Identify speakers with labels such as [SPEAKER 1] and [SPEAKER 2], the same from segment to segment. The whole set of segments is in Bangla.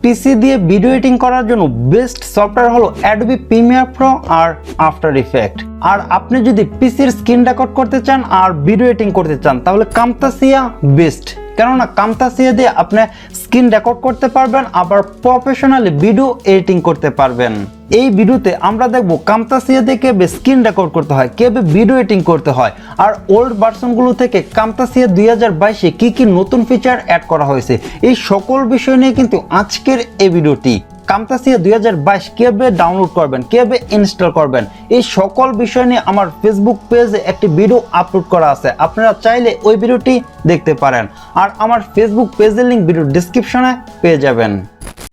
[SPEAKER 1] পিসি দিয়ে ভিডিও এডিটিং করার জন্য বেস্ট সফটওয়্যার হলো অ্যাডোবি প্রিমিয়ার প্রো আর আফটার ইফেক্ট। আর আপনি যদি পিসির স্ক্রিন রেকর্ড করতে চান আর ভিডিও এডিটিং করতে চান তাহলে কামতাসিয়া বেস্ট। কেননা কামতাসিয়া দিয়ে আপনি স্ক্রিন রেকর্ড করতে পারবেন আবার প্রফেশনালি ভিডিও এডিটিং করতে পারবেন। এই ভিডিওতে আমরা দেখব কামতাসিয়া দিয়ে কিভাবে স্ক্রিন রেকর্ড করতে হয়, কিভাবে ভিডিও এডিটিং করতে হয়, আর ওল্ড ভার্সনগুলো থেকে কামতাসিয়া 2022-এ কি কি নতুন ফিচার অ্যাড করা হয়েছে, এই সকল বিষয় নিয়ে কিন্তু আজকের এই ভিডিওটি। কামতাসিয়া 2022 কিভাবে ডাউনলোড করবেন, কিভাবে ইনস্টল করবেন, এই সকল বিষয় নিয়ে আমার ফেসবুক পেজে একটি ভিডিও আপলোড করা আছে, আপনারা চাইলে ওই ভিডিওটি দেখতে পারেন। আর আমার ফেসবুক পেজের লিংক ভিডিও ডেসক্রিপশনে পেয়ে যাবেন।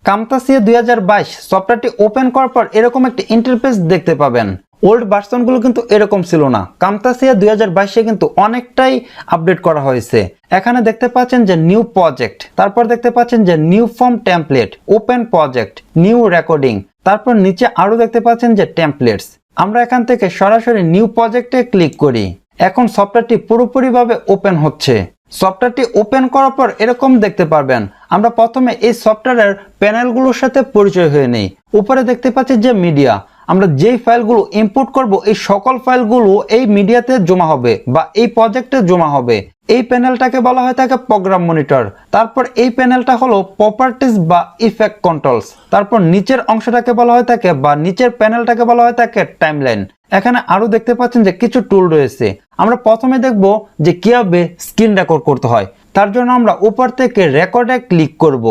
[SPEAKER 1] কামতাসিয়া 2022 সফটওয়্যারটি ওপেন করার পর এরকম একটি ইন্টারফেস দেখতে পাবেন। ওল্ড ভার্সনগুলো কিন্তু এরকম ছিল না। কামতাসিয়া 2022-এ কিন্তু অনেকটাই আপডেট করা হয়েছে। এখানে দেখতে পাচ্ছেন যে নিউ প্রজেক্ট, তারপর দেখতে পাচ্ছেন যে new form template, open project, new recording, তারপর নিচে আরো দেখতে পাচ্ছেন যে টেমপ্লেটস। আমরা এখান থেকে সরাসরি নিউ প্রজেক্টে ক্লিক করি। এখন সফটওয়্যারটি পুরোপুরিভাবে ওপেন হচ্ছে। সফটওয়্যারটি ওপেন করার পর এরকম দেখতে পারবেন। আমরা প্রথমে এই সফটওয়্যারের প্যানেলগুলোর সাথে পরিচয় হয়ে নেই। উপরে দেখতে পাচ্ছি যে মিডিয়া, আমরা যেই ফাইলগুলো ইম্পোর্ট করব এই সকল ফাইলগুলো এই মিডিয়াতে জমা হবে বা এই প্রজেক্টে জমা হবে। এই প্যানেলটাকে বলা হয় থাকে প্রোগ্রাম মনিটর। তারপর এই প্যানেলটা হলো প্রপার্টিজ বা ইফেক্ট কন্ট্রোলস। তারপর নিচের অংশটাকে বলা হয় থাকে বা নিচের প্যানেলটাকে বলা হয় থাকে টাইমলাইন। এখানে আরো দেখতে পাচ্ছেন যে কিছু টুল রয়েছে। আমরা প্রথমে দেখব যে কিভাবে স্ক্রিন রেকর্ড করতে হয়। তার জন্য আমরা উপর থেকে রেকর্ডে ক্লিক করব।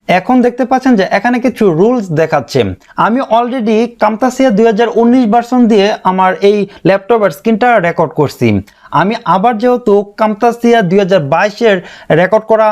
[SPEAKER 1] এখন দেখতে পাচ্ছেন যে এখানে কিছু রুলস দেখাচ্ছে। আমি অলরেডি কামতাসিয়া 2019 ভার্সন দিয়ে আমার এই ল্যাপটপের স্ক্রিনটা রেকর্ড করছি। আমি আবার যেহেতু কামতাসিয়া 2022-এর রেকর্ড করা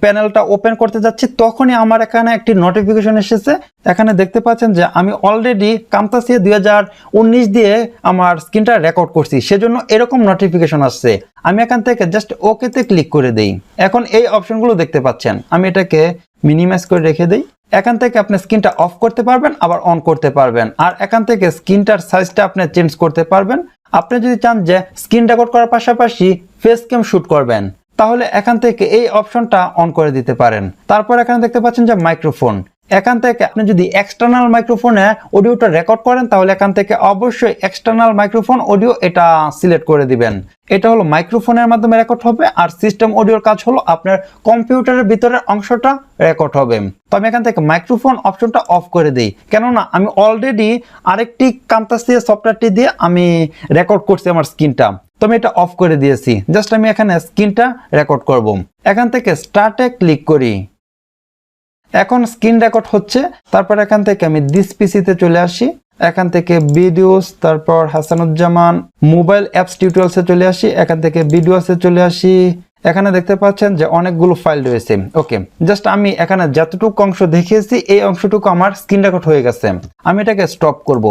[SPEAKER 1] প্যানেলটা ওপেন করতে যাচ্ছি তখনই আমার এখানে একটি নোটিফিকেশন এসেছে। এখানে দেখতে পাচ্ছেন যে আমি অলরেডি কামতাসিয়া 2019 দিয়ে আমার স্ক্রিনটা রেকর্ড করছি, সেজন্য এরকম নোটিফিকেশন আসছে। আমি এখান থেকে জাস্ট ওকেতে ক্লিক করে দেই। এখন এই অপশনগুলো দেখতে পাচ্ছেন, আমি এটাকে মিনিমাইজ করে রেখে দেই। এখান থেকে আপনি স্ক্রিনটা অফ করতে পারবেন আবার অন করতে পারবেন। আর এখান থেকে স্ক্রিনটার সাইজটা আপনি চেঞ্জ করতে পারবেন। আপনি যদি চান যে স্ক্রিন রেকর্ড করার পাশাপাশি ফেস ক্যাম শুট করবেন তাহলে এখান থেকে এই অপশনটা অন করে দিতে পারেন। তারপর এখানে দেখতে পাচ্ছেন যে মাইক্রোফোন, এখান থেকে আপনি যদি এক্সটার্নাল মাইক্রোফোনে অডিওটা রেকর্ড করেন তাহলে এখান থেকে অবশ্যই এক্সটার্নাল মাইক্রোফোন অডিও এটা সিলেক্ট করে দিবেন। এটা হলো মাইক্রোফোনের মাধ্যমে রেকর্ড হবে। আর সিস্টেম অডিওর কাজ হলো আপনার কম্পিউটারের ভিতরের অংশটা রেকর্ড হবে। তো আমি এখান থেকে মাইক্রোফোন অপশনটা অফ করে দিই, কেননা আমি অলরেডি আরেকটি কামতাসিয়া সফটওয়্যারটি দিয়ে আমি রেকর্ড করছি আমার স্ক্রিনটা, তো আমি এটা অফ করে দিয়েছি। জাস্ট আমি এখানে স্ক্রিনটা রেকর্ড করব। এখান থেকে স্টার্টে ক্লিক করি। এখন স্ক্রিন রেকর্ড হচ্ছে। তারপর এখান থেকে আমি দিস পিসিতে চলে আসি। এখান থেকে ভিডিওস, তারপর জামান মোবাইল অ্যাপস টিউটোরিয়ালসে চলে আসি। এখান থেকে ভিডিওসে চলে আসি। এখানে দেখতে পাচ্ছেন যে অনেকগুলো ফাইল রয়েছে। ওকে, জাস্ট আমি এখানে যতটুকু অংশ দেখিয়েছি এই অংশটুকু আমার স্ক্রিন রেকর্ড হয়ে গেছে। আমি এটাকে স্টপ করব।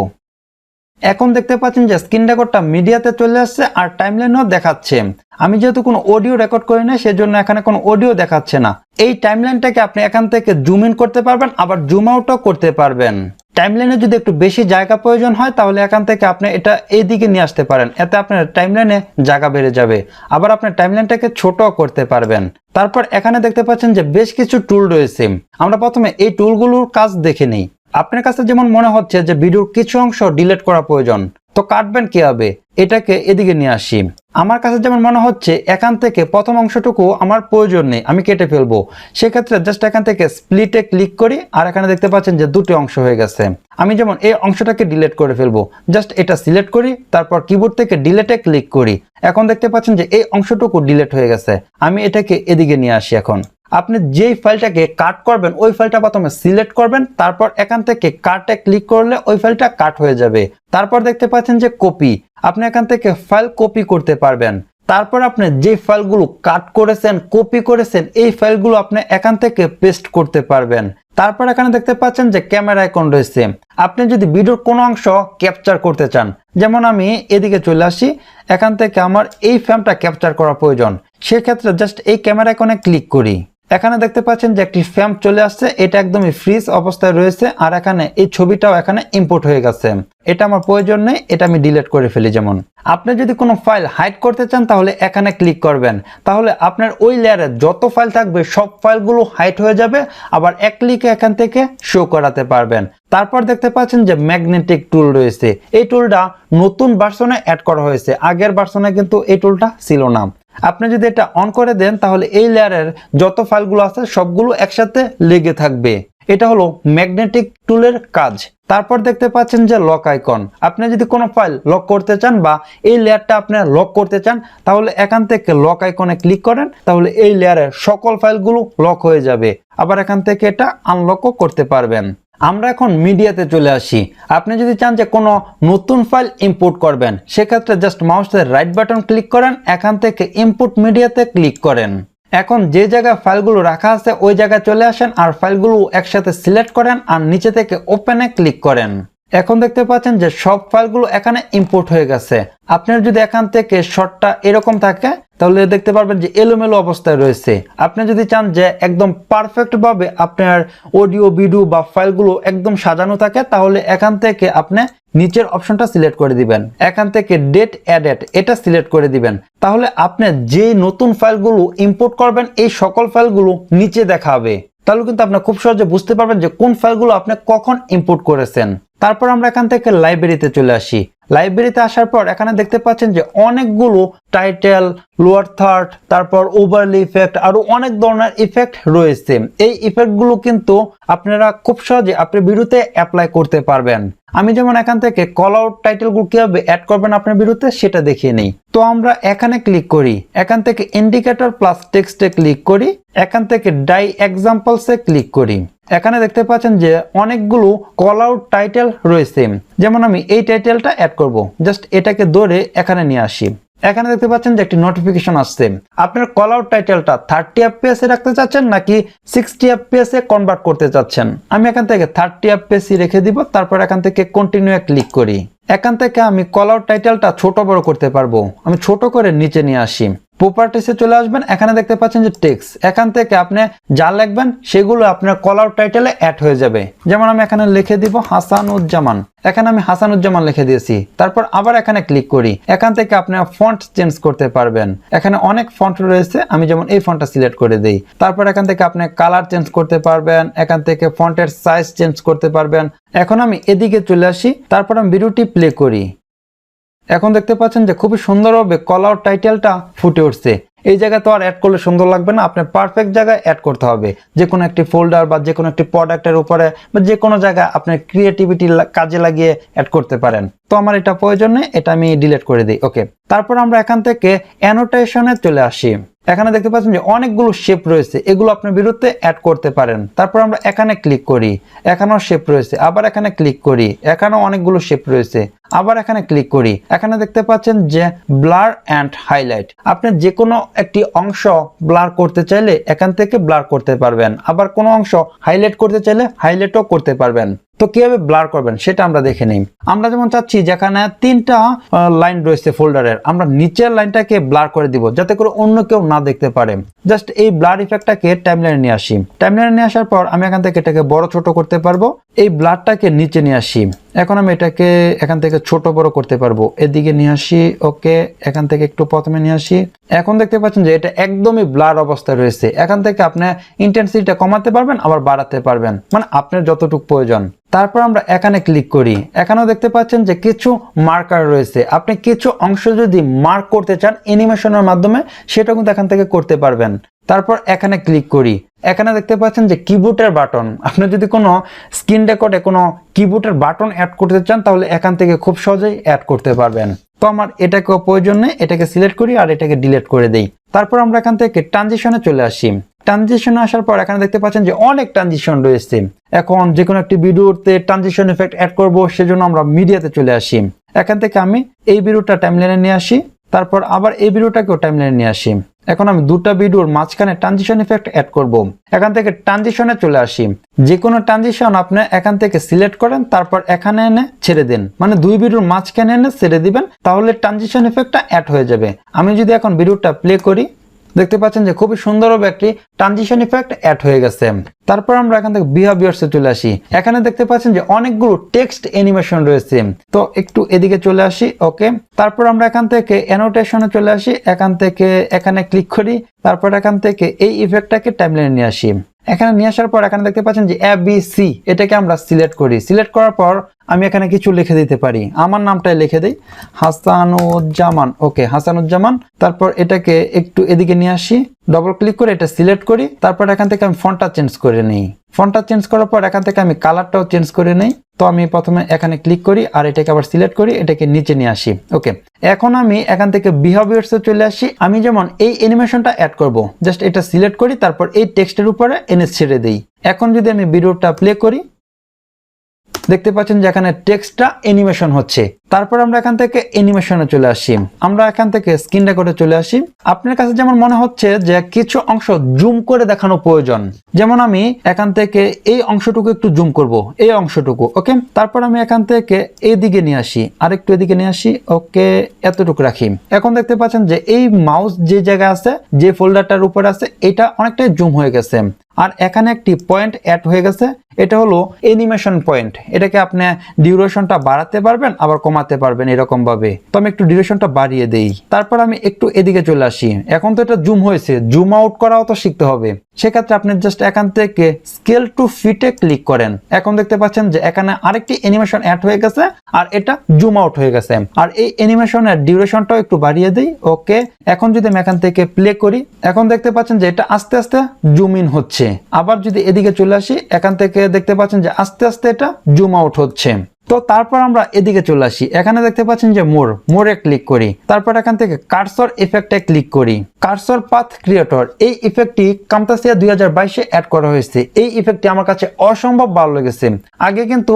[SPEAKER 1] এখন দেখতে পাচ্ছেন যে স্ক্রিন রেকর্ডটা মিডিয়াতে চলে আসছে আর টাইমলাইনও দেখাচ্ছে। আমি যেহেতু কোনো অডিও রেকর্ড করি না সেজন্য এখানে কোনো অডিও দেখাচ্ছে না। এই টাইমলাইনটাকে আপনি এখান থেকে জুম ইন করতে পারবেন আবার জুম আউটও করতে পারবেন। টাইমলাইনে যদি একটু বেশি জায়গা প্রয়োজন হয় তাহলে এখান থেকে আপনি এটা এইদিকে নিয়ে আসতে পারেন, এতে আপনার টাইমলাইনে জায়গা বেড়ে যাবে। আবার আপনার টাইমলাইনটাকে ছোটও করতে পারবেন। তারপর এখানে দেখতে পাচ্ছেন যে বেশ কিছু টুল রয়েছে। আমরা প্রথমে এই টুলগুলোর কাজ দেখে নিই। আপনার কাছে যেমন মনে হচ্ছে যে ভিডিওর কিছু অংশ ডিলিট করা প্রয়োজন, তো কাটবেন কিভাবে, এটাকে এদিকে নিয়ে আসি। আমার কাছে যেমন মনে হচ্ছে এখান থেকে প্রথম অংশটুকু আমার প্রয়োজন নেই, আমি কেটে ফেলবো। সেক্ষেত্রে জাস্ট এখান থেকে স্প্লিটে ক্লিক করি আর এখানে দেখতে পাচ্ছেন যে দুটি অংশ হয়ে গেছে। আমি যেমন এই অংশটাকে ডিলিট করে ফেলবো, জাস্ট এটা সিলেক্ট করি, তারপর কিবোর্ড থেকে ডিলিটে ক্লিক করি। এখন দেখতে পাচ্ছেন যে এই অংশটুকু ডিলিট হয়ে গেছে। আমি এটাকে এদিকে নিয়ে আসি। এখন আপনি যেই ফাইলটাকে কাট করবেন ওই ফাইলটা প্রথমে সিলেক্ট করবেন, তারপর এখান থেকে কাটে ক্লিক করলে ওই ফাইলটা কাট হয়ে যাবে। তারপর দেখতে পাচ্ছেন যে কপি, আপনি এখান থেকে ফাইল কপি করতে পারবেন। তারপর আপনি যে ফাইলগুলো কাট করেছেন, কপি করেছেন, এই ফাইলগুলো আপনি এখান থেকে পেস্ট করতে পারবেন। তারপর এখানে দেখতে পাচ্ছেন যে ক্যামেরা আইকন রয়েছে। আপনি যদি ভিডিওর কোনো অংশ ক্যাপচার করতে চান, যেমন আমি এদিকে চলে আসি, এখান থেকে আমার এই ফ্রেমটা ক্যাপচার করা প্রয়োজন, সেক্ষেত্রে জাস্ট এই ক্যামেরা আইকনে ক্লিক করি। এখানে দেখতে পাচ্ছেন যে একটি ফ্রেম চলে আসছে, এটা একদমই ফ্রিজ অবস্থায় রয়েছে আর এখানে এই ছবিটাও এখানে ইম্পোর্ট হয়ে গেছে। এটা আমার প্রয়োজন নেই, এটা আমি ডিলিট করে ফেলি। যেমন আপনি যদি কোনো ফাইল হাইড করতে চান তাহলে এখানে ক্লিক করবেন, তাহলে আপনার ওই লেয়ারে যত ফাইল থাকবে সব ফাইলগুলো হাইড হয়ে যাবে, আবার এক ক্লিকে এখান থেকে শো করাতে পারবেন। তারপর দেখতে পাচ্ছেন যে ম্যাগনেটিক টুল রয়েছে, এই টুলটা নতুন ভার্সনে অ্যাড করা হয়েছে, আগের ভার্সনে কিন্তু এই টুলটা ছিল না। আপনি যদি এটা অন করে দেন তাহলে এই লেয়ারের যত ফাইলগুলো আছে সবগুলো একসাথে লেগে থাকবে। এটা হলো ম্যাগনেটিক টুলের কাজ। তারপর দেখতে পাচ্ছেন যে লক আইকন, আপনি যদি কোনো ফাইল লক করতে চান বা এই লেয়ারটা আপনি লক করতে চান তাহলে এখান থেকে লক আইকনে ক্লিক করেন, তাহলে এই লেয়ারের সকল ফাইলগুলো লক হয়ে যাবে। আবার এখান থেকে এটা আনলকও করতে পারবেন। আমরা এখন মিডিয়াতে চলে আসি। আপনি যদি চান যে কোনো নতুন ফাইল ইম্পোর্ট করবেন, সেক্ষেত্রে জাস্ট মাউসের রাইট বাটন ক্লিক করেন, এখান থেকে ইম্পোর্ট মিডিয়াতে ক্লিক করেন। এখন যে জায়গায় ফাইলগুলো রাখা আছে ওই জায়গায় চলে আসেন আর ফাইলগুলো একসাথে সিলেক্ট করেন আর নিচে থেকে ওপেনে ক্লিক করেন। এখন দেখতে পাচ্ছেন যে সব ফাইলগুলো এখানে ইম্পোর্ট হয়ে গেছে। আপনার যদি এখান থেকে শর্টটা এরকম থাকে তাহলে দেখতে পারবেন যে এলোমেলো অবস্থায় রয়েছে। আপনি যদি চান যে একদম পারফেক্ট ভাবে আপনার অডিও ভিডিও বা ফাইলগুলো একদম সাজানো থাকে তাহলে এখান থেকে আপনি নিচের অপশনটা সিলেক্ট করে দিবেন, এখান থেকে ডেট এডেট এটা সিলেক্ট করে দিবেন, তাহলে আপনি যে নতুন ফাইলগুলো ইম্পোর্ট করবেন এই সকল ফাইলগুলো নিচে দেখাবে। তাহলে কিন্তু আপনি খুব সহজে বুঝতে পারবেন যে কোন ফাইলগুলো আপনি কখন ইম্পোর্ট করেছেন। তারপর আমরা এখান থেকে লাইব্রেরিতে চলে আসি। লাইব্রেরিতে আসার পর এখানে দেখতে পাচ্ছেন যে অনেকগুলো টাইটেল, লোয়ার থার্ড, তারপর ওভারলি ইফেক্ট, আরো অনেক ধরনের ইফেক্ট রয়েছে। এই ইফেক্টগুলো কিন্তু আপনারা খুব সহজে আপনার ভিডিওতে অ্যাপ্লাই করতে পারবেন। আমি যেমন এখান থেকে কল আউট টাইটেলগুলো কিভাবে অ্যাড করবেন আপনার ভিডিওতে সেটা দেখিয়ে নেই। তো আমরা এখানে ক্লিক করি, এখান থেকে ইন্ডিকেটর প্লাস টেক্সটে ক্লিক করি, এখান থেকে ডাই এক্সাম্পলসে ক্লিক করি। এখানে দেখতে পাচ্ছেন যে অনেকগুলো কল আউট টাইটেল রয়েছে। যেমন আমি এই টাইটেলটা অ্যাড করব, জাস্ট এটাকে ধরে এখানে নিয়ে আসি। এখানে দেখতে পাচ্ছেন যে একটি নোটিফিকেশন আসছে। আপনার কল আউট টাইটেলটা 30 fps এ রাখতে চাচ্ছেন নাকি 60 fps এ কনভার্ট করতে চাচ্ছেন। আমি এখান থেকে 30 fps রেখে দিব, তারপর এখান থেকে কন্টিনিউ ক্লিক করি। এখান থেকে আমি কল আউট টাইটেলটা ছোট বড় করতে পারবো, আমি ছোট করে নিচে নিয়ে আসি। প্রপার্টিসে চলে আসবেন, এখানে দেখতে পাচ্ছেন যে টেক্সট, এখান থেকে আপনি যা লিখবেন সেগুলো আপনার কল আউট টাইটেলে অ্যাড হয়ে যাবে। যেমন আমি এখানে লিখে দিব হাসানুজ্জামান, এখানে আমি হাসানুজ্জামান লিখে দিয়েছি। তারপর আবার এখানে ক্লিক করি, এখান থেকে আপনি ফন্ট চেঞ্জ করতে পারবেন। এখানে অনেক ফন্ট রয়েছে, আমি যেমন এই ফন্টটা সিলেক্ট করে দেই। তারপর এখান থেকে আপনি কালার চেঞ্জ করতে পারবেন, এখান থেকে ফন্টের সাইজ চেঞ্জ করতে পারবেন। এখন আমি এদিকে চলে আসি, তারপর আমি ভিডিওটি প্লে করি। এখন দেখতে পাচ্ছেন যে খুবই সুন্দরভাবে কল আউট টাইটেলটা ফুটে উঠছে। এই জায়গায় তো আর অ্যাড করলে সুন্দর লাগবে না, আপনার পারফেক্ট জায়গায় অ্যাড করতে হবে। যে কোনো একটি ফোল্ডার বা যে কোনো একটি প্রোডাক্টের উপরে বা যে কোনো জায়গায় আপনার ক্রিয়েটিভিটি কাজে লাগিয়ে অ্যাড করতে পারেন। তো আমার এটা প্রয়োজন নেই, এটা আমি ডিলিট করে দিই। ওকে, তারপর আমরা এখান থেকে অ্যানোটেশনে চলে আসি। এখানে দেখতে পাচ্ছেন যে অনেকগুলো শেপ রয়েছে, এগুলো আপনার ভিডিওতে অ্যাড করতে পারেন। তারপর আমরা এখানে ক্লিক করি, এখানেও শেপ রয়েছে, আবার এখানে ক্লিক করি, এখানেও অনেকগুলো শেপ রয়েছে, আবার এখানে ক্লিক করি। এখানে দেখতে পাচ্ছেন যে ব্লার অ্যান্ড হাইলাইট, আপনি যে কোনো একটি অংশ ব্লার করতে চাইলে এখান থেকে ব্লার করতে পারবেন, আবার কোনো অংশ হাইলাইট করতে চাইলে হাইলাইটও করতে পারবেন। তো কিভাবে ব্লার করবেন সেটা আমরা দেখে নিই। আমরা যেমন চাচ্ছি যেখানে 3টা লাইন রয়েছে ফোল্ডারের, আমরা নিচের লাইনটাকে ব্লার করে দিব যাতে করে অন্য কেউ না দেখতে পারে। জাস্ট এই ব্লার ইফেক্টটাকে টাইমলাইনে নিয়ে আসি। টাইমলাইনে নিয়ে আসার পর আমি এখান থেকে এটাকে বড় ছোট করতে পারবো। এই ব্লারটাকে নিচে নিয়ে আসি, এখন আমি এটাকে এখান থেকে ছোট বড় করতে পারবো। এদিকে নিয়ে আসি, ওকে, এখান থেকে একটু প্রথমে নিয়ে আসি। এখন দেখতে পাচ্ছেন যে এটা একদমই ব্লার অবস্থায় রয়েছে। এখান থেকে আপনি ইন্টেন্সিটিটা কমাতে পারবেন, আবার বাড়াতে পারবেন, মানে আপনার যতটুকু প্রয়োজন। তারপর আমরা এখানে ক্লিক করি, এখানেও দেখতে পাচ্ছেন যে কিছু মার্কার রয়েছে। আপনি কিছু অংশ যদি মার্ক করতে চান অ্যানিমেশনের মাধ্যমে সেটা কিন্তু এখান থেকে করতে পারবেন। তারপর এখানে ক্লিক করি, এখানে দেখতে পাচ্ছেন যে কিবোর্ডের বাটন, আপনি যদি কোনো স্ক্রিন রেকর্ডে কোনো কিবোর্ডের বাটন অ্যাড করতে চান তাহলে এখান থেকে খুব সহজেই অ্যাড করতে পারবেন। তো আমার এটাকেও প্রয়োজন নেই, এটাকে সিলেক্ট করি আর এটাকে ডিলিট করে দেই। তারপর আমরা এখান থেকে ট্রানজিশনে চলে আসি। ট্রানজিশনে আসার পর এখানে দেখতে পাচ্ছেন যে অনেক ট্রানজিশন রয়েছে। এখন যে কোনো একটি ভিডিওতে ট্রানজিশন ইফেক্ট অ্যাড করব, সেজন্য আমরা মিডিয়াতে চলে আসি। এখান থেকে আমি এই ভিডিওটা টাইমলাইনে নিয়ে আসি, তারপর আবার এই ভিডিওটাকেও টাইমলাইনে নিয়ে আসি। এখন আমি দুটো ভিডিওর মাঝখানে ট্রানজিশন ইফেক্ট অ্যাড করব। এখান থেকে ট্রানজিশনে চলে আসি, যে কোনো ট্রানজিশন আপনি এখান থেকে সিলেক্ট করেন, তারপর এখানে এনে ছেড়ে দিন, মানে দুই ভিডিওর মাঝখানে এনে ছেড়ে দিবেন, তাহলে ট্রানজিশন ইফেক্টটা অ্যাড হয়ে যাবে। আমি যদি এখন ভিডিওটা প্লে করি, দেখতে পাচ্ছেন যে খুবই সুন্দরভাবে একটি ট্রানজিশন ইফেক্ট অ্যাড হয়ে গেছে। তারপর আমরা এখান থেকে বিহেভিয়ার্সে চলে আসি। এখানে দেখতে পাচ্ছেন যে অনেকগুলো টেক্সট অ্যানিমেশন রয়েছে, তো একটু এদিকে চলে আসি। ওকে, তারপর আমরা এখান থেকে অ্যানোটেশনে চলে আসি, এখান থেকে এখানে ক্লিক করি, তারপর এখান থেকে এই ইফেক্টটাকে টাইমলাইনে নিয়ে আসি। এখানে নিয়ে আসার পর এখানে দেখতে পাচ্ছেন যে ABC, এটাকে আমরা সিলেক্ট করি। সিলেক্ট করার পর আমি এখানে কিছু লিখে দিতে পারি, আমার নামটাই লিখে দিই, হাসানুজ্জামান। ওকে, হাসানুজ্জামান। তারপর এটাকে একটু এদিকে নিয়ে আসি, ডবল ক্লিক করে এটা সিলেক্ট করি। তারপর এখান থেকে আমি ফন্টটা চেঞ্জ করে নিই। ফন্টটা চেঞ্জ করার পর এখান থেকে আমি কালারটাও চেঞ্জ করে নিই। তো আমি প্রথমে এখানে ক্লিক করি আর এটাকে আবার সিলেক্ট করি, এটাকে নিচে নিয়ে আসি। ওকে, এখন আমি এখান থেকে বিহেভিয়ার্সে চলে আসি। আমি যেমন এই অ্যানিমেশনটা অ্যাড করব, জাস্ট এটা সিলেক্ট করি, তারপর এই টেক্সটের উপরে এনে ছেড়ে দেই। এখন যদি আমি ভিডিওটা প্লে করি, দেখতে পাচ্ছেন যে এখানে টেক্সটটা অ্যানিমেশন হচ্ছে। তারপর আমরা এখান থেকে অ্যানিমেশনে চলে আসি, আমরা এখান থেকে স্ক্রিন রেকর্ডে চলে আসি। আপনার কাছে যেমন মনে হচ্ছে যে কিছু অংশ জুম করে দেখানো প্রয়োজন, যেমন আমি এখান থেকে এই অংশটুকু একটু জুম করব, এই অংশটুকু। ওকে, তারপর আমি এখান থেকে এইদিকে নিয়ে আসি, আরেকটু এদিকে নিয়ে আসি। ওকে, এতটুকু রাখি। এখন দেখতে পাচ্ছেন যে এই মাউস যে জায়গায় আছে, যে ফোল্ডারটার উপরে আছে, এটা অনেকটাই জুম হয়ে গেছে। আর এখানে একটি পয়েন্ট অ্যাড হয়ে গেছে, এটা হলো অ্যানিমেশন পয়েন্ট। এটাকে আপনি ডিউরেশনটা বাড়াতে পারবেন, আবার কমাতে পারবেন এরকম ভাবে। তো আমি একটু ডিউরেশনটা বাড়িয়ে দেই। তারপর আমি একটু এদিকে চলে আসি। এখন তো এটা জুম হয়েছে, জুম আউট করাও তো শিখতে হবে। সেক্ষেত্রে আপনি জাস্ট এখান থেকে স্কেল টু ফিটে ক্লিক করেন। এখন দেখতে পাচ্ছেন যে এখানে আরেকটি অ্যানিমেশন অ্যাড হয়ে গেছে আর এটা জুম আউট হয়ে গেছে। আর এই অ্যানিমেশনের ডিউরেশনটাও একটু বাড়িয়ে দেই। ওকে, এখন যদি আমি এখান থেকে প্লে করি, এখন দেখতে পাচ্ছেন যে এটা আস্তে আস্তে জুম ইন হচ্ছে। আবার যদি এদিকে চলে আসি, এখান থেকে দেখতে পাচ্ছেন যে আস্তে আস্তে এটা জুম আউট হচ্ছে। তো তারপর আমরা এদিকে চলে আসি, এখানে দেখতে পাচ্ছেন যে মোরে ক্লিক করি। তারপর এখান থেকে কার্সর ইফেক্টে ক্লিক করি। কার্সর পাথ ক্রিয়েটর, এই ইফেক্টটি কামতাসিয়া 2022-এ অ্যাড করা হয়েছে। এই ইফেক্টটি আমার কাছে অসম্ভব ভালো লেগেছে। আগে কিন্তু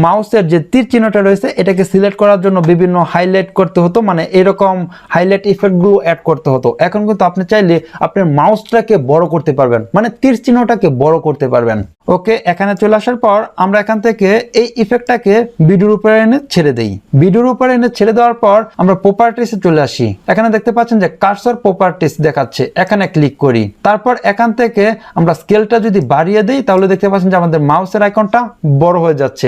[SPEAKER 1] মাউসের যে তীর চিহ্নটা রয়েছে, এটাকে সিলেক্ট করার জন্য বিভিন্ন হাইলাইট করতে হতো, মানে এরকম হাইলাইট ইফেক্টগুলো অ্যাড করতে হতো। এখন কিন্তু আপনি চাইলে আপনার মাউসটাকে বড় করতে পারবেন, মানে তীর চিহ্নটাকে বড় করতে পারবেন। ওকে, এখানে চলে আসার পর আমরা এখান থেকে এই ইফেক্টটাকে ভিডিওর উপরে এনে ছেড়ে দেই। ভিডিওর উপরে এনে ছেড়ে দেওয়ার পর আমরা প্রপার্টিসে চলে আসি। এখানে দেখতে পাচ্ছেন যে কার্সর প্রপার্টিস দেখাচ্ছে, এখানে ক্লিক করি। তারপর এখান থেকে আমরা স্কেলটা যদি বাড়িয়ে দেই, তাহলে দেখতে পাচ্ছেন যে আমাদের মাউসের আইকনটা বড় হয়ে যাচ্ছে।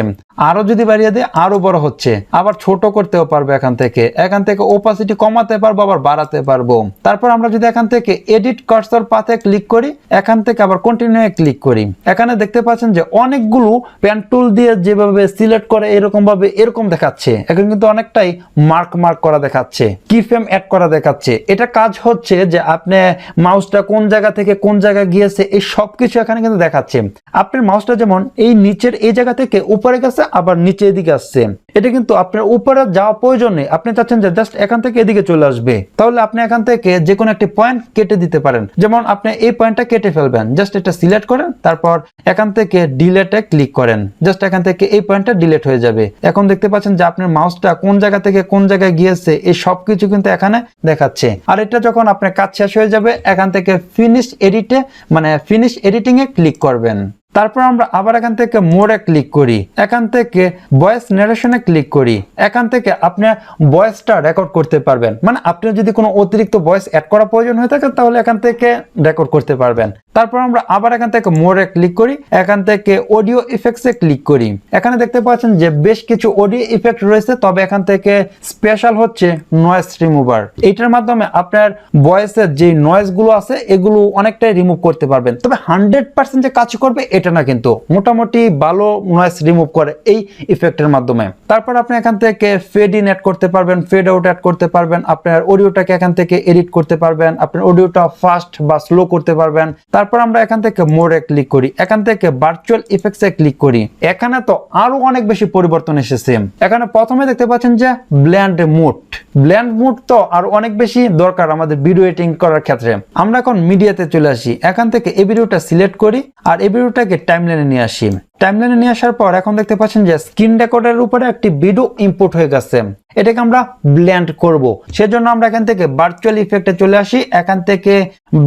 [SPEAKER 1] আরো যদি বাড়িয়ে দেই, আরো বড় হচ্ছে। আবার ছোট করতেও পারবো, এখান থেকে ওপাসিটি কমাতে পারবো, আবার বাড়াতে পারবো। তারপর আমরা যদি এখান থেকে এডিট কার্সর পাথে ক্লিক করি, এখান থেকে আবার কন্টিনিউ ক্লিক করি, এখানে দেখতে পাচ্ছেন যে অনেকগুলো পেন টুল দিয়ে যেভাবে সিলেক্ট করে এরকম ভাবে এরকম দেখাচ্ছে। এখন কিন্তু অনেকটাই মার্ক করা দেখাচ্ছে, কি ফ্রেম অ্যাড করা দেখাচ্ছে। এটা কাজ হচ্ছে যে আপনি মাউসটা কোন জায়গা থেকে কোন জায়গায় গিয়েছে, এই সবকিছু এখানে কিন্তু দেখাচ্ছে। আপনার মাউসটা যেমন এই নিচের এই জায়গা থেকে উপরে গেছে, আবার নিচের দিকে আসছে। এটা কিন্তু আপনার উপরে যাওয়া প্রয়োজন নেই। আপনি চাচ্ছেন যে জাস্ট এখান থেকে এদিকে চলে আসবে, তাহলে আপনি এখান থেকে যে কোনো একটি পয়েন্ট কেটে দিতে পারেন। যেমন আপনি এই পয়েন্টটা কেটে ফেলবেন, জাস্ট এটা সিলেক্ট করেন, তারপর এখান থেকে ডিলেটে ক্লিক করেন, জাস্ট এখান থেকে এই পয়েন্টটা ডিলিট হয়ে যাবে। এখন দেখতে পাচ্ছেন যে আপনার মাউসটা কোন জায়গা থেকে কোন জায়গায় গিয়েছে, এই সবকিছু কিন্তু এখানে দেখাচ্ছে। আর এটা যখন আপনার কাজ শেষ হয়ে যাবে, এখান থেকে ফিনিশ এডিটিং এ ক্লিক করবেন। তারপর আমরা আবার এখান থেকে মোরে ক্লিক করি, এখান থেকে ভয়েস ন্যারেশনে ক্লিক করি। এখান থেকে আপনি ভয়েসটা রেকর্ড করতে পারবেন, মানে আপনার যদি কোনো অতিরিক্ত ভয়েস অ্যাড করা প্রয়োজন হয়ে থাকে, তাহলে এখান থেকে রেকর্ড করতে পারবেন। তারপর আমরা আবার এখান থেকে মোরে ক্লিক করি, এখান থেকে অডিও ইফেক্টসে ক্লিক করি। এখানে দেখতে পাচ্ছেন যে বেশ কিছু অডিও ইফেক্ট রয়েছে, তবে এখান থেকে স্পেশাল হচ্ছে নয়েজ রিমুভার। এইটার মাধ্যমে আপনার ভয়েসের যে নয়েজ গুলো আছে, এগুলো অনেকটাই রিমুভ করতে পারবেন। তবে 100% যে কাজ করবে এটা না, কিন্তু মোটামুটি ভালো নয়েজ রিমুভ করে এই ইফেক্টের মাধ্যমে। তারপর আপনি এখান থেকে ফেড ইন অ্যাড করতে পারবেন, ফেড আউট অ্যাড করতে পারবেন, আপনার অডিওটাকে এখান থেকে এডিট করতে পারবেন, আপনার অডিওটা ফাস্ট বা স্লো করতে পারবেন। তারপর আমরা এখান থেকে মোরে ক্লিক করি, এখান থেকে ভার্চুয়াল ইফেক্টসে ক্লিক করি। এখানে তো আরো অনেক বেশি পরিবর্তন এসেছে। এখানে প্রথমে দেখতে পাচ্ছেন যে ব্ল্যান্ড মুড তো আর অনেক বেশি দরকার আমাদের ভিডিও এডিটিং করার ক্ষেত্রে। আমরা এখন মিডিয়াতে চলে আসি, এখান থেকে এই ভিডিওটা সিলেক্ট করি আর এই ভিডিওটাকে টাইমলাইনে নিয়ে আসি। টাইমলাইনে নিয়ে আসার পর এখন দেখতে পাচ্ছেন যে স্ক্রিন রেকর্ডের উপরে একটি ভিডিও ইম্পোর্ট হয়ে গেছে। এটাকে আমরা ব্লেন্ড করব। সেজন্য আমরা এখান থেকে ভার্চুয়াল ইফেক্টে চলে আসি, এখান থেকে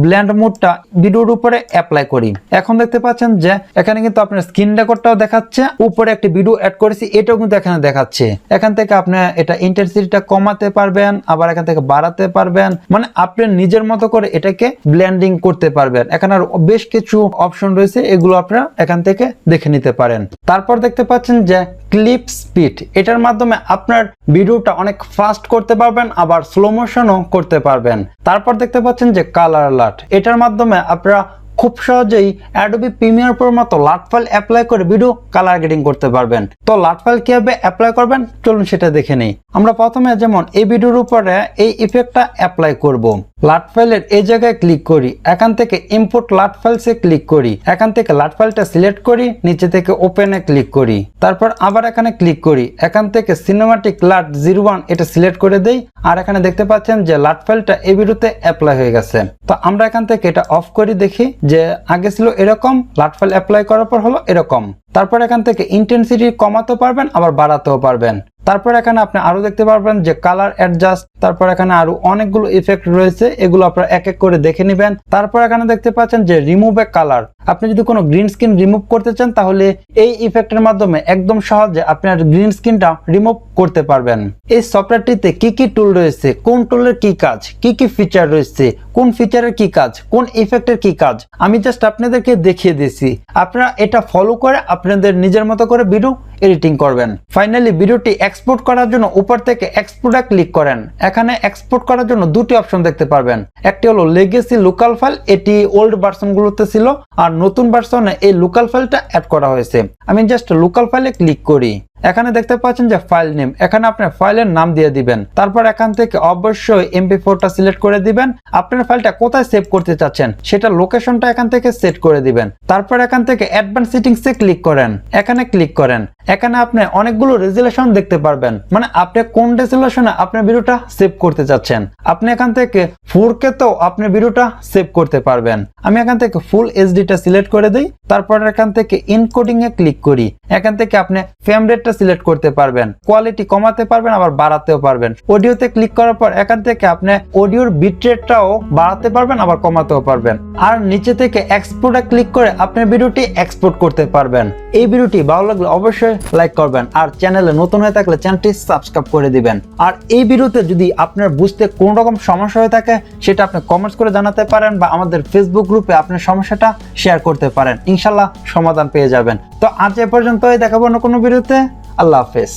[SPEAKER 1] ব্লেন্ড মোডটা ভিডিওর উপরে অ্যাপ্লাই করি। এখন দেখতে পাচ্ছেন যে এখানে কিন্তু আপনার স্ক্রিন রেকর্ডটাও দেখাচ্ছে, উপরে একটা ভিডিও অ্যাড করেছি এটাও কিন্তু এখানে দেখাচ্ছে। এখান থেকে আপনি এটা ইন্টেন্সিটিটা কমাতে পারবেন, আবার এখান থেকে বাড়াতে পারবেন, মানে আপনি নিজের মতো করে এটাকে ব্লেন্ডিং করতে পারবেন। এখানে আর বেশ কিছু অপশন রয়েছে, এগুলো আপনারা এখান থেকে দেখে নিতে পারেন। তারপর দেখতে পাচ্ছেন যে ক্লিপ স্পিড, এটার মাধ্যমে আপনার ভিডিওটা অনেক ফাস্ট করতে পারবেন, আবার স্লো মোশনও করতে পারবেন। তারপর দেখতে পাচ্ছেন যে কালার অ্যালার্ট, এটার মাধ্যমে আপনারা খুব সহজেই অ্যাডোবি প্রিমিয়ার প্রোর মতো লাট ফাইল অ্যাপ্লাই করে ভিডিও কালার গ্রেডিং করতে পারবেন। তো লাট ফাইল কিভাবে অ্যাপ্লাই করবেন চলুন সেটা দেখে নিই। আমরা প্রথমে যেমন এই ভিডিওর উপরে এই ইফেক্টটা অ্যাপ্লাই করব। লাট ফাইলের এই জায়গায় ক্লিক করি, এখান থেকে ইম্পোর্ট লাট ফাইলসে ক্লিক করি, এখান থেকে লাট ফাইলটা সিলেক্ট করি, নিচে থেকে ওপেনে ক্লিক করি, তারপর আবার এখানে ক্লিক করি, এখান থেকে সিনেমাটিক লাট 01 এটা সিলেক্ট করে দেই। আর এখানে দেখতে পাচ্ছেন যে লাট ফাইলটা এই ভিডিওতে অ্যাপ্লাই হয়ে গেছে। তো আমরা এখান থেকে এটা অফ করি, দেখি যে আগে ছিল এরকম, লাট ফাইল অ্যাপ্লাই করার পর হলো এরকম। তারপর এখান থেকে ইন্টেন্সিটি কমাতে পারবেন, আবার বাড়াতেও পারবেন। তারপর এখানে আপনি আরো দেখতে পারবেন যে কালার অ্যাডজাস্ট, তারপর এখানে আরো অনেকগুলো ইফেক্ট রয়েছে, এগুলো আপনারা এক এক করে দেখে নেবেন। তারপর এখানে দেখতে পাচ্ছেন যে রিমুভ এ কালার, আপনি যদি কোনো গ্রিন স্ক্রিন রিমুভ করতে চান তাহলে এই ইফেক্টের মাধ্যমে একদম সহজে আপনার গ্রিন স্ক্রিনটা রিমুভ করতে পারবেন। এই সফটওয়্যারটিতে কি কি টুল রয়েছে, কোন টুলের কি কাজ, কি কি ফিচার রয়েছে, কোন ফিচারের কি কাজ, কোন ইফেক্টের কি কাজ, আমি জাস্ট আপনাদেরকে দেখিয়ে দিয়েছি। আপনারা এটা ফলো করে আপনাদের নিজের মতো করে ভিডিও এডিটিং করবেন। ফাইনালি ভিডিওটি এক্সপোর্ট করার জন্য উপর থেকে এক্সপোর্টে ক্লিক করেন। এখানে এক্সপোর্ট করার জন্য দুটি অপশন দেখতে পারবেন, একটি হলো লেগেসি লোকাল ফাইল, এটি ওল্ড ভার্সনগুলোতে ছিল, আর নতুন ভার্সনে এই লোকাল ফাইলটা অ্যাড করা হয়েছে। আমি জাস্ট লোকাল ফাইলে ক্লিক করি, এখানে দেখতে পাচ্ছেন যে ফাইল নেম, এখানে আপনার ফাইলের নাম দিয়ে দিবেন। তারপর এখান থেকে অবশ্যই MP4টা সিলেক্ট করে দিবেন। আপনার ফাইলটা কোথায় সেভ করতে চাচ্ছেন সেটা লোকেশনটা এখান থেকে সেট করে দিবেন। তারপর এখান থেকে অ্যাডভান্স সেটিংসে ক্লিক করেন, এখানে ক্লিক করেন। এখানে আপনি অনেকগুলো রেজুলেশন দেখতে পারবেন, মানে আপনি কোন রেজুলেশনে আপনার ভিডিওটা সেভ করতে চাচ্ছেন। আপনি এখান থেকে 4K তো আপনি ভিডিওটা সেভ করতে পারবেন। আমি এখান থেকে ফুল এইচডিটা সিলেক্ট করে দিই, তারপর এখান থেকে এনকোডিং এ ক্লিক করি, এখান থেকে আপনি ফ্রেম রেটটা সিলেক্ট করতে পারবেন, কোয়ালিটি কমাতে পারবেন, আবার বাড়াতেও পারবেন। অডিওতে ক্লিক করার পর এখান থেকে আপনি অডিওর বিট রেটটাও বাড়াতে পারবেন, আবার কমাতেও পারবেন। আর নিচে থেকে এক্সপোর্টে ক্লিক করে আপনার ভিডিওটি এক্সপোর্ট করতে পারবেন। এই ভিডিওটি ভালো লাগলে অবশ্যই লাইক করবেন, আর চ্যানেলে নতুন হয়ে থাকলে চ্যানেলটি সাবস্ক্রাইব করে দিবেন। আর এই ভিডিওতে যদি আপনার বুঝতে কোন রকম সমস্যা হয়ে থাকে সেটা আপনি কমেন্টস করে জানাতে পারেন, বা আমাদের ফেসবুক গ্রুপে আপনার সমস্যাটা শেয়ার করতে পারেন, ইনশাল্লাহ সমাধান পেয়ে যাবেন। তো আজ এ পর্যন্তই, দেখাবো অন্য কোনো ভিডিওতে। আল্লাহ হাফেজ।